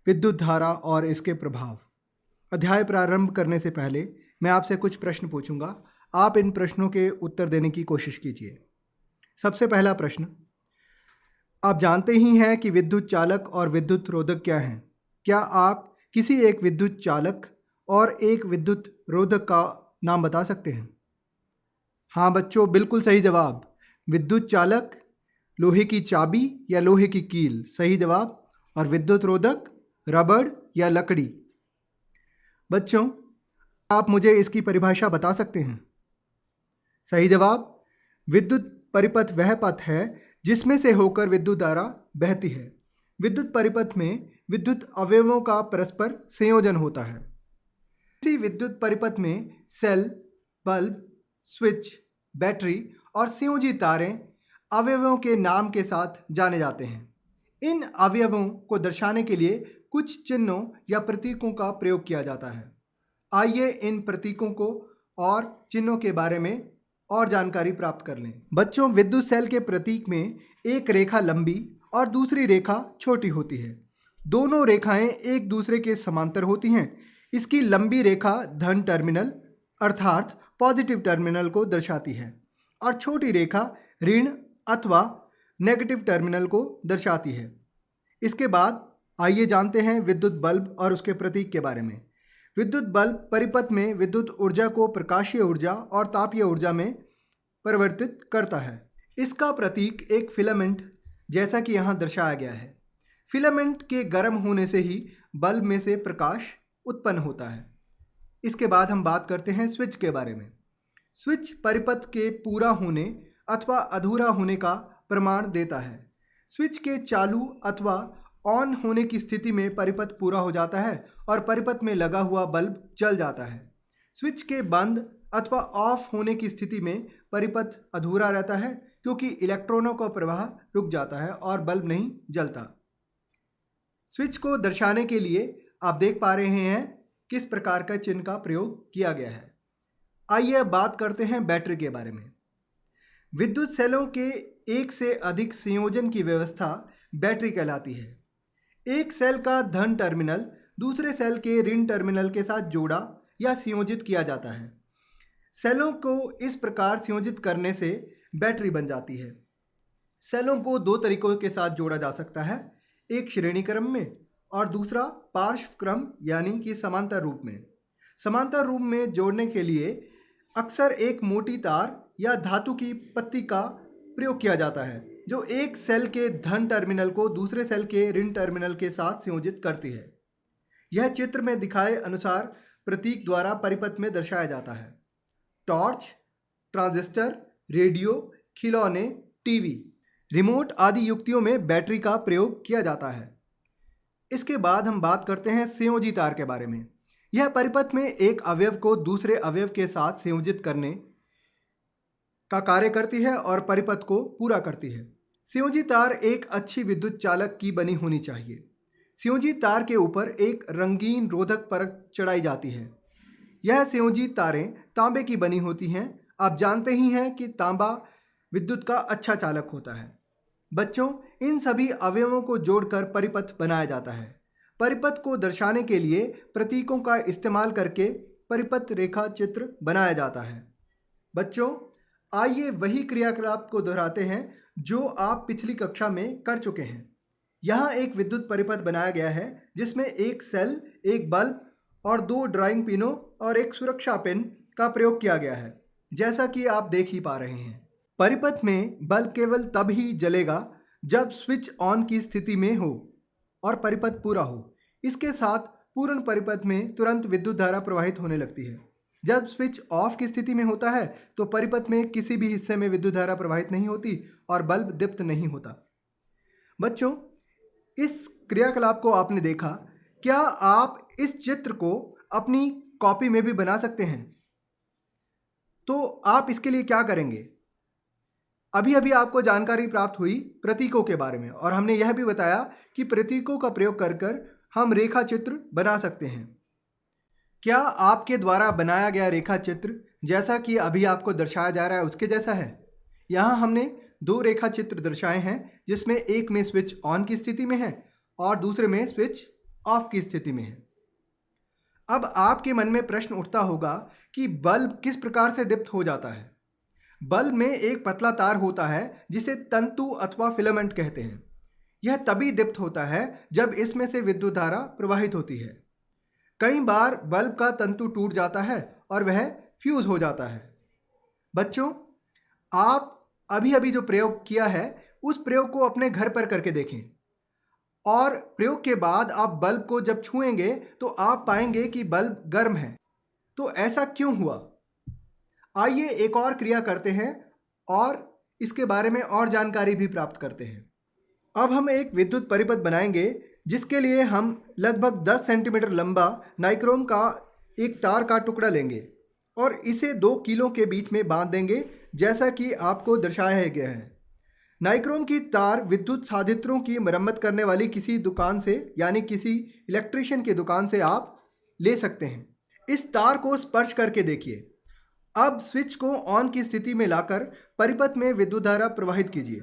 विद्युत धारा और इसके प्रभाव। अध्याय प्रारंभ करने से पहले मैं आपसे कुछ प्रश्न पूछूंगा। आप इन प्रश्नों के उत्तर देने की कोशिश कीजिए। सबसे पहला प्रश्न, आप जानते ही हैं कि विद्युत चालक और विद्युत रोधक क्या हैं। क्या आप किसी एक विद्युत चालक और एक विद्युत रोधक का नाम बता सकते हैं? हाँ बच्चों, बिल्कुल सही जवाब। विद्युत चालक लोहे की चाबी या लोहे की कील, सही जवाब। और विद्युत रोधक रबड़ या लकड़ी। बच्चों, आप मुझे इसकी परिभाषा बता सकते हैं? सही जवाब। विद्युत परिपथ वह पथ है जिसमें से होकर विद्युत धारा बहती है। विद्युत परिपथ में विद्युत अवयवों का परस्पर संयोजन होता है। इसी विद्युत परिपथ में सेल, बल्ब, स्विच, बैटरी और संयोजी तारें अवयवों के नाम के साथ जाने जाते हैं। इन अवयवों को दर्शाने के लिए कुछ चिन्हों या प्रतीकों का प्रयोग किया जाता है। आइए इन प्रतीकों को और चिन्हों के बारे में और जानकारी प्राप्त कर लें। बच्चों, विद्युत सेल के प्रतीक में एक रेखा लंबी और दूसरी रेखा छोटी होती है। दोनों रेखाएं एक दूसरे के समांतर होती हैं। इसकी लंबी रेखा धन टर्मिनल अर्थात पॉजिटिव टर्मिनल को दर्शाती है और छोटी रेखा ऋण अथवा नेगेटिव टर्मिनल को दर्शाती है। इसके बाद आइए जानते हैं विद्युत बल्ब और उसके प्रतीक के बारे में। विद्युत बल्ब परिपथ में विद्युत ऊर्जा को प्रकाशीय ऊर्जा और तापीय ऊर्जा में परिवर्तित करता है। इसका प्रतीक एक फिलामेंट जैसा कि यहाँ दर्शाया गया है। फिलामेंट के गर्म होने से ही बल्ब में से प्रकाश उत्पन्न होता है। इसके बाद हम बात करते हैं स्विच के बारे में। स्विच परिपथ के पूरा होने अथवा अधूरा होने का प्रमाण देता है। स्विच के चालू अथवा ऑन होने की स्थिति में परिपथ पूरा हो जाता है और परिपथ में लगा हुआ बल्ब जल जाता है। स्विच के बंद अथवा ऑफ होने की स्थिति में परिपथ अधूरा रहता है क्योंकि इलेक्ट्रॉनों का प्रवाह रुक जाता है और बल्ब नहीं जलता। स्विच को दर्शाने के लिए आप देख पा रहे हैं किस प्रकार का चिन्ह का प्रयोग किया गया है। आइए अब बात करते हैं बैटरी के बारे में। विद्युत सेलों के एक से अधिक संयोजन की व्यवस्था बैटरी कहलाती है। एक सेल का धन टर्मिनल दूसरे सेल के ऋण टर्मिनल के साथ जोड़ा या संयोजित किया जाता है। सेलों को इस प्रकार संयोजित करने से बैटरी बन जाती है। सेलों को दो तरीकों के साथ जोड़ा जा सकता है, एक श्रेणी क्रम में और दूसरा पार्श्व क्रम यानी कि समांतर रूप में। समांतर रूप में जोड़ने के लिए अक्सर एक मोटी तार या धातु की पत्ती का प्रयोग किया जाता है जो एक सेल के धन टर्मिनल को दूसरे सेल के ऋण टर्मिनल के साथ संयोजित करती है। यह चित्र में दिखाए अनुसार प्रतीक द्वारा परिपथ में दर्शाया जाता है। टॉर्च, ट्रांजिस्टर, रेडियो, खिलौने, टीवी, रिमोट आदि युक्तियों में बैटरी का प्रयोग किया जाता है। इसके बाद हम बात करते हैं संयोजी तार के बारे में। यह परिपथ में एक अवयव को दूसरे अवयव के साथ संयोजित करने का कार्य करती है और परिपथ को पूरा करती है। संयोजी तार एक अच्छी विद्युत चालक की बनी होनी चाहिए। संयोजी तार के ऊपर एक रंगीन रोधक परत चढ़ाई जाती है। यह संयोजी तारें तांबे की बनी होती हैं। आप जानते ही हैं कि तांबा विद्युत का अच्छा चालक होता है। बच्चों, इन सभी अवयवों को जोड़कर परिपथ बनाया जाता है। परिपथ को दर्शाने के लिए प्रतीकों का इस्तेमाल करके परिपथ रेखा चित्र बनाया जाता है। बच्चों, आइए वही क्रियाकलाप को दोहराते हैं जो आप पिछली कक्षा में कर चुके हैं। यहाँ एक विद्युत परिपथ बनाया गया है जिसमें एक सेल, एक बल्ब और दो ड्राइंग पिनों और एक सुरक्षा पिन का प्रयोग किया गया है, जैसा कि आप देख ही पा रहे हैं। परिपथ में बल्ब केवल तब ही जलेगा जब स्विच ऑन की स्थिति में हो और परिपथ पूरा हो। इसके साथ पूर्ण परिपथ में तुरंत विद्युत धारा प्रवाहित होने लगती है। जब स्विच ऑफ की स्थिति में होता है तो परिपथ में किसी भी हिस्से में विद्युत धारा प्रवाहित नहीं होती और बल्ब दीप्त नहीं होता। बच्चों, इस क्रियाकलाप को आपने देखा। क्या आप इस चित्र को अपनी कॉपी में भी बना सकते हैं? तो आप इसके लिए क्या करेंगे? अभी अभी आपको जानकारी प्राप्त हुई प्रतीकों के बारे में और हमने यह भी बताया कि प्रतीकों का प्रयोग कर हम रेखा चित्र बना सकते हैं। क्या आपके द्वारा बनाया गया रेखा चित्र जैसा कि अभी आपको दर्शाया जा रहा है उसके जैसा है? यहाँ हमने दो रेखा चित्र दर्शाए हैं जिसमें एक में स्विच ऑन की स्थिति में है और दूसरे में स्विच ऑफ की स्थिति में है। अब आपके मन में प्रश्न उठता होगा कि बल्ब किस प्रकार से दीप्त हो जाता है। बल्ब में एक पतला तार होता है जिसे तंतु अथवा फिलामेंट कहते हैं। यह तभी दीप्त होता है जब इसमें से विद्युत धारा प्रवाहित होती है। कई बार बल्ब का तंतु टूट जाता है और वह फ्यूज हो जाता है। बच्चों, आप अभी अभी जो प्रयोग किया है उस प्रयोग को अपने घर पर करके देखें और प्रयोग के बाद आप बल्ब को जब छुएंगे तो आप पाएंगे कि बल्ब गर्म है। तो ऐसा क्यों हुआ? आइए एक और क्रिया करते हैं और इसके बारे में और जानकारी भी प्राप्त करते हैं। अब हम एक विद्युत परिपथ बनाएंगे जिसके लिए हम लगभग 10 सेंटीमीटर लंबा नाइक्रोम का एक तार का टुकड़ा लेंगे और इसे 2 कीलों के बीच में बांध देंगे, जैसा कि आपको दर्शाया गया है। नाइक्रोम की तार विद्युत साधित्रों की मरम्मत करने वाली किसी दुकान से यानी किसी इलेक्ट्रीशियन की दुकान से आप ले सकते हैं। इस तार को स्पर्श करके देखिए। अब स्विच को ऑन की स्थिति में लाकर परिपथ में विद्युत धारा प्रवाहित कीजिए।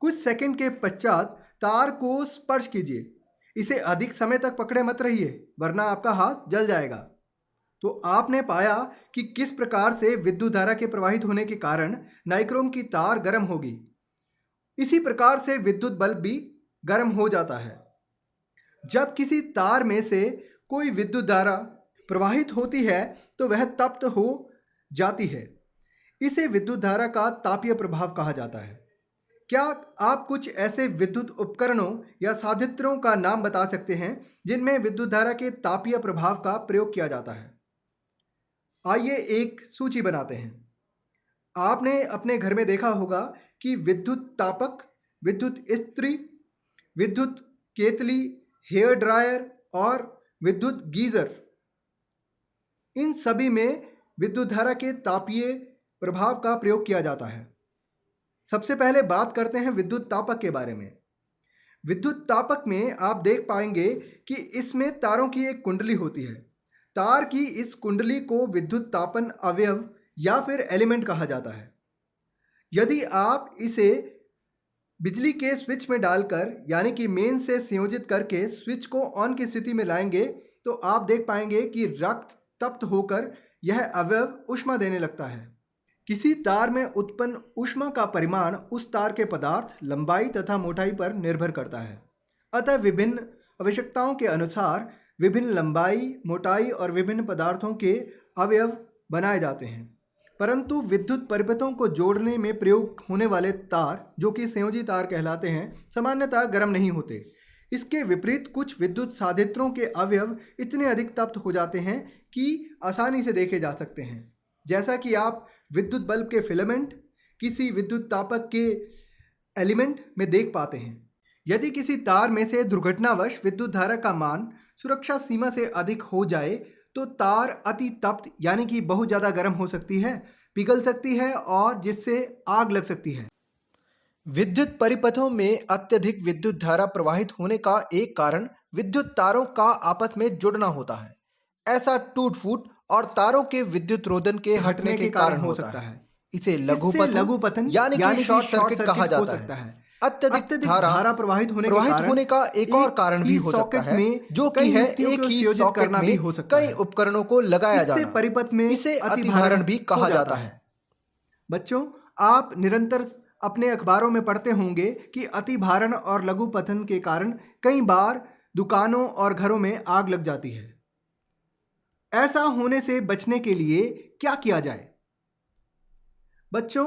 कुछ सेकंड के पश्चात तार को स्पर्श कीजिए। इसे अधिक समय तक पकड़े मत रहिए, वरना आपका हाथ जल जाएगा। तो आपने पाया कि किस प्रकार से विद्युत धारा के प्रवाहित होने के कारण नाइक्रोम की तार गर्म होगी। इसी प्रकार से विद्युत बल्ब भी गर्म हो जाता है। जब किसी तार में से कोई विद्युत धारा प्रवाहित होती है तो वह तप्त हो जाती है। इसे विद्युत धारा का तापीय प्रभाव कहा जाता है। क्या आप कुछ ऐसे विद्युत उपकरणों या साधित्रों का नाम बता सकते हैं जिनमें विद्युत धारा के तापीय प्रभाव का प्रयोग किया जाता है? आइए एक सूची बनाते हैं। आपने अपने घर में देखा होगा कि विद्युत तापक, विद्युत इस्त्री, विद्युत केतली, हेयर ड्रायर और विद्युत गीजर, इन सभी में विद्युत धारा के तापीय प्रभाव का प्रयोग किया जाता है। सबसे पहले बात करते हैं विद्युत तापक के बारे में। विद्युत तापक में आप देख पाएंगे कि इसमें तारों की एक कुंडली होती है। तार की इस कुंडली को विद्युत तापन अवयव या फिर एलिमेंट कहा जाता है। यदि आप इसे बिजली के स्विच में डालकर यानी कि मेन से संयोजित करके स्विच को ऑन की स्थिति में लाएंगे तो आप देख पाएंगे कि रक्त तप्त होकर यह अवयव ऊष्मा देने लगता है। किसी तार में उत्पन्न ऊष्मा का परिमाण उस तार के पदार्थ, लंबाई तथा मोटाई पर निर्भर करता है। अतः विभिन्न आवश्यकताओं के अनुसार विभिन्न लंबाई, मोटाई और विभिन्न पदार्थों के अवयव बनाए जाते हैं। परंतु विद्युत परिपथों को जोड़ने में प्रयोग होने वाले तार, जो कि संयोजी तार कहलाते हैं, सामान्यतः गर्म नहीं होते। इसके विपरीत कुछ विद्युत साधित्रों के अवयव इतने अधिक तप्त हो जाते हैं कि आसानी से देखे जा सकते हैं, जैसा कि आप विद्युत बल्ब के फिलामेंट किसी विद्युत तापक के एलिमेंट में देख पाते हैं। यदि किसी तार में से दुर्घटनावश विद्युत धारा का मान सुरक्षा सीमा से अधिक हो जाए तो तार अति तप्त यानी कि बहुत ज़्यादा गर्म हो सकती है, पिघल सकती है और जिससे आग लग सकती है। विद्युत परिपथों में अत्यधिक विद्युत धारा प्रवाहित होने का एक कारण विद्युत तारों का आपस में जुड़ना होता है। ऐसा टूट फूट और तारों के विद्युत रोधन के हटने के कारण हो सकता है। इसे लघुपतन यानी कि शॉर्ट सर्किट कहा जाता है। अत्यधिक धारा प्रवाहित होने का एक और कारण भी हो सकता है, जो कि है एक ही सॉकेट में कई उपकरणों को लगाया जाना। परिपथ में इसे अतिभारण भी कहा जाता है। बच्चों, आप निरंतर अपने अखबारों में पढ़ते होंगे कि अतिभारण और लघुपतन के कारण कई बार दुकानों और घरों में आग लग जाती है। ऐसा होने से बचने के लिए क्या किया जाए? बच्चों,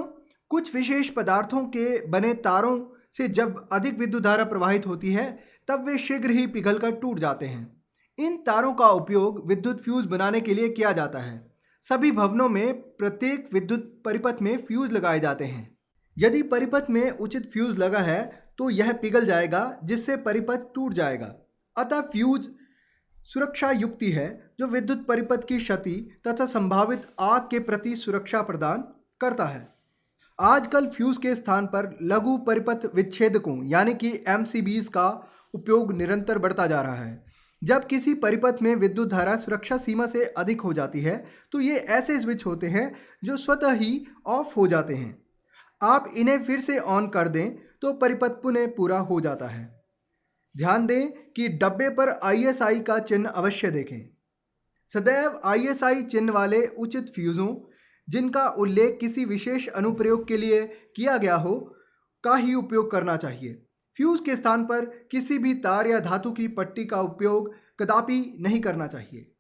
कुछ विशेष पदार्थों के बने तारों से जब अधिक विद्युत धारा प्रवाहित होती है तब वे शीघ्र ही पिघलकर टूट जाते हैं। इन तारों का उपयोग विद्युत फ्यूज बनाने के लिए किया जाता है। सभी भवनों में प्रत्येक विद्युत परिपथ में फ्यूज लगाए जाते हैं। यदि परिपथ में उचित फ्यूज लगा है तो यह पिघल जाएगा, जिससे परिपथ टूट जाएगा। अतः फ्यूज सुरक्षा युक्ति है जो विद्युत परिपथ की क्षति तथा संभावित आग के प्रति सुरक्षा प्रदान करता है। आजकल फ्यूज के स्थान पर लघु परिपथ विच्छेदकों यानी कि MCBs का उपयोग निरंतर बढ़ता जा रहा है। जब किसी परिपथ में विद्युत धारा सुरक्षा सीमा से अधिक हो जाती है तो ये ऐसे स्विच होते हैं जो स्वतः ही ऑफ हो जाते हैं। आप इन्हें फिर से ऑन कर दें तो परिपथ पुनः पूरा हो जाता है। ध्यान दें कि डब्बे पर ISI का चिन्ह अवश्य देखें। सदैव ISI चिन्ह वाले उचित फ्यूज़ों जिनका उल्लेख किसी विशेष अनुप्रयोग के लिए किया गया हो का ही उपयोग करना चाहिए। फ्यूज़ के स्थान पर किसी भी तार या धातु की पट्टी का उपयोग कदापि नहीं करना चाहिए।